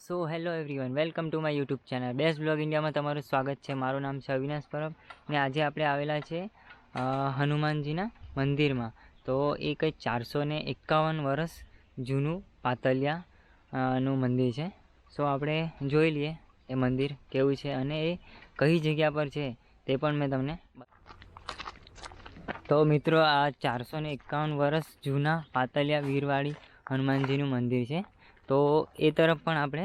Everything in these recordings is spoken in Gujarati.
So hello everyone, welcome to my YouTube channel best blog ઇન્ડિયામાં તમારું સ્વાગત છે. મારું નામ છે અવિનાશ પરબ અને આજે આપણે આવેલા છે હનુમાનજીના મંદિરમાં. તો એ કંઈક 451 વર્ષ જૂનું પાતલિયા નું મંદિર છે. સો આપણે જોઈ લઈએ એ મંદિર કેવું છે અને એ કઈ જગ્યા પર છે તે પણ મેં તમને. તો મિત્રો, આ 451 વર્ષ જૂના પાતલિયા વીરવાડી હનુમાનજીનું મંદિર છે. તો એ તરફ પણ આપણે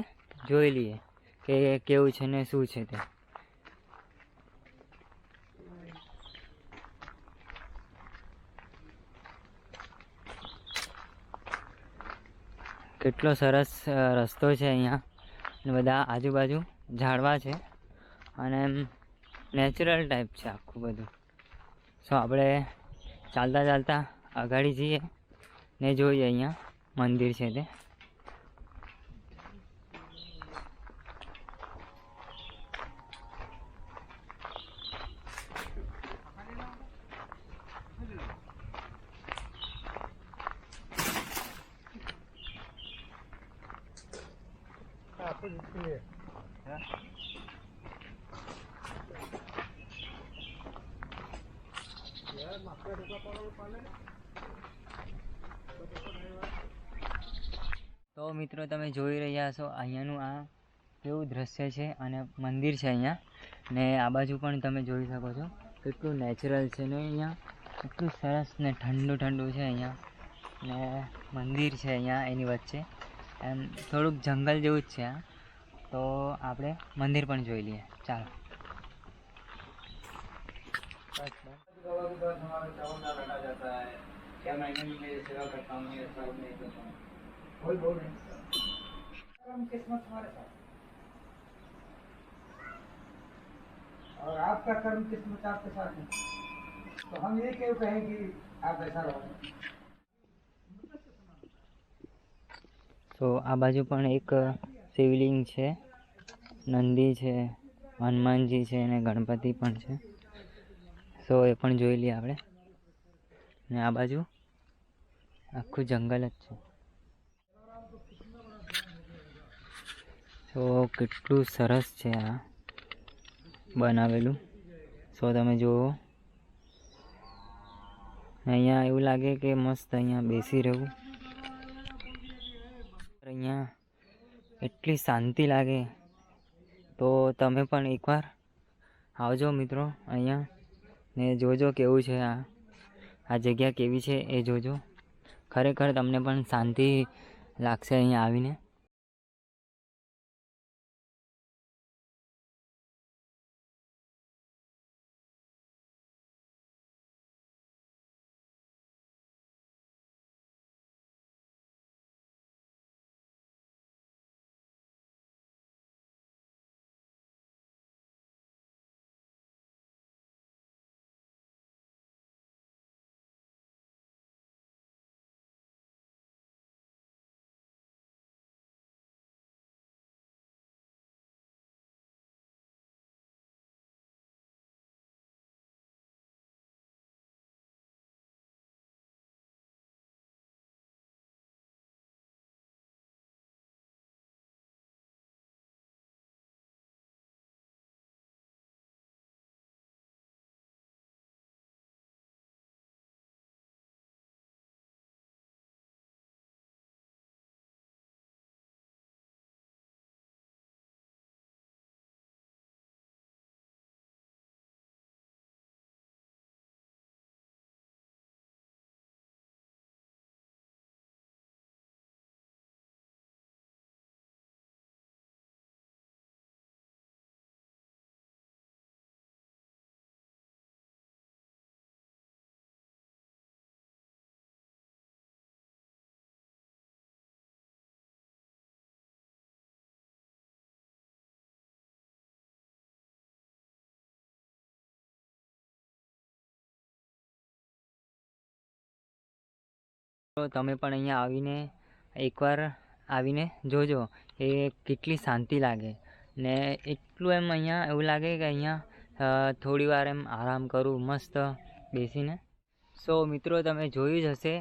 જોઈ લઈએ કે કેવું છે ને શું છે તે. કેટલો સરસ રસ્તો છે અહીંયા, બધા આજુબાજુ ઝાડવા છે અને એમ નેચરલ ટાઈપ છે આખું બધું. સો આપણે ચાલતા ચાલતા આગળ જઈએ ને જોઈએ અહીંયા મંદિર છે તે. તો મિત્રો, તમે જોઈ રહ્યા છો અહીંયાનું આ કેવું દ્રશ્ય છે અને મંદિર છે અહીંયા. ને આ બાજુ પણ તમે જોઈ શકો છો કેટલું નેચરલ છે ને અહીંયા એટલું સરસ ને ઠંડુ ઠંડુ છે અહીંયા. ને મંદિર છે અહીંયા એની વચ્ચે, એમ થોડુંક જંગલ જેવું જ છે આ. તો આપણે મંદિર પણ જોઈ લઈએ, ચાલો. और आपका कर्म किस्मत आपके साथ है, तो हम ये क्यों कहें कि आप ऐसा रहो। તો આ બાજુ પણ એક શિવલિંગ છે, નંદી છે, હનુમાનજી છે અને ગણપતિ પણ છે. સો એ પણ જોઈ લઈએ આપણે. ને આ બાજુ આખું જંગલ જ છે. તો કેટલું સરસ છે આ બનાવેલું. સો તમે જુઓ, અહીંયા એવું લાગે કે મસ્ત અહીંયા બેસી રહેવું. અહીંયા એટલી શાંતિ લાગે. તો તમે પણ એકવાર આવજો મિત્રો અહીંયા ને જોજો કેવું છે આ જગ્યા કેવી છે એ જોજો. ખરેખર તમને પણ શાંતિ લાગશે અહીંયા આવીને. તો તમે પણ અહીંયા આવીને એકવાર આવીને જોજો એ કેટલી શાંતિ લાગે. ને એટલું એમ અહીંયા એવું લાગે કે અહીંયા થોડી વાર એમ આરામ કરું મસ્ત બેસીને. સો મિત્રો, તમે જોયું જ હશે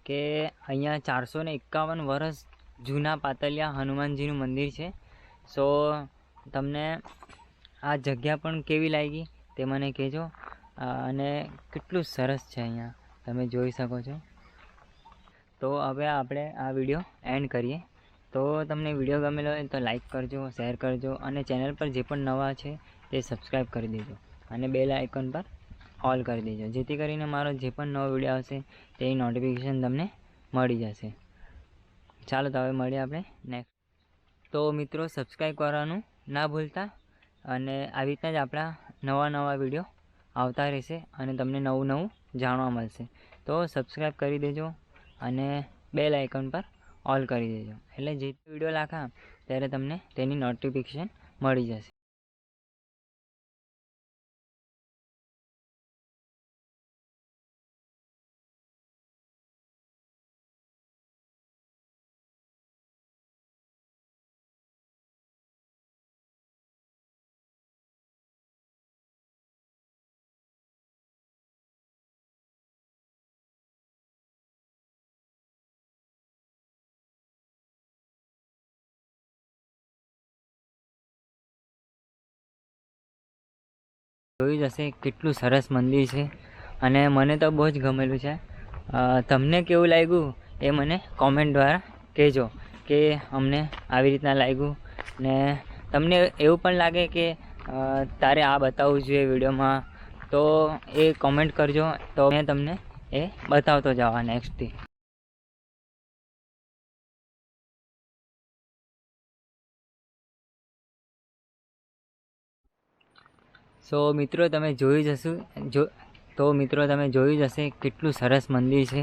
કે અહીંયા 451 વર્ષ જૂના પાતલિયા હનુમાનજીનું મંદિર છે સો તમને આ જગ્યા પણ કેવી લાગી તે મને કહેજો. અને કેટલું સરસ છે અહીંયા તમે જોઈ શકો છો. તો હવે આપણે આ વિડીયો એન્ડ કરીએ. તો તમને વિડીયો ગમેલો હોય તો લાઈક કરજો, શેર કરજો અને ચેનલ પર જે પણ નવા છે તે સબસ્ક્રાઈબ કરી દેજો અને બેલ આઇકન પર ઓલ કરી દેજો, જેથી કરીને મારો જે પણ નવો વિડીયો આવશે તેની નોટિફિકેશન તમને મળી જશે. ચાલો તો હવે મળીએ આપણે નેક્સ્ટ. તો મિત્રો સબસ્ક્રાઈબ કરવાનું ના ભૂલતા અને આવી રીતના જ આપણા નવા વિડીયો આવતા રહેશે અને તમને નવું જાણવા મળશે. તો સબસ્ક્રાઈબ કરી દેજો અને બેલ આઇકન પર ઓલ કરી દેજો, એટલે જે વિડીયો નાખા ત્યારે તમને તેની નોટિફિકેશન મળી જશે. જોઈ જશે કેટલું સરસ મંદિર છે અને મને તો બહુ જ ગમેલું છે. તમને કેવું લાગ્યું એ મને કોમેન્ટ દ્વારા કહેજો કે અમને આવી રીતના લાગ્યું, ને તમને એવું પણ લાગે કે તારે આ બતાવવું જોઈએ વિડીયોમાં તો એ કોમેન્ટ કરજો, તો મેં તમને એ બતાવતો જવા નેક્સ્ટથી. સો મિત્રો તમે જોઈ જશો તો મિત્રો તમે જોઈ જશે કેટલું સરસ મંદિર છે.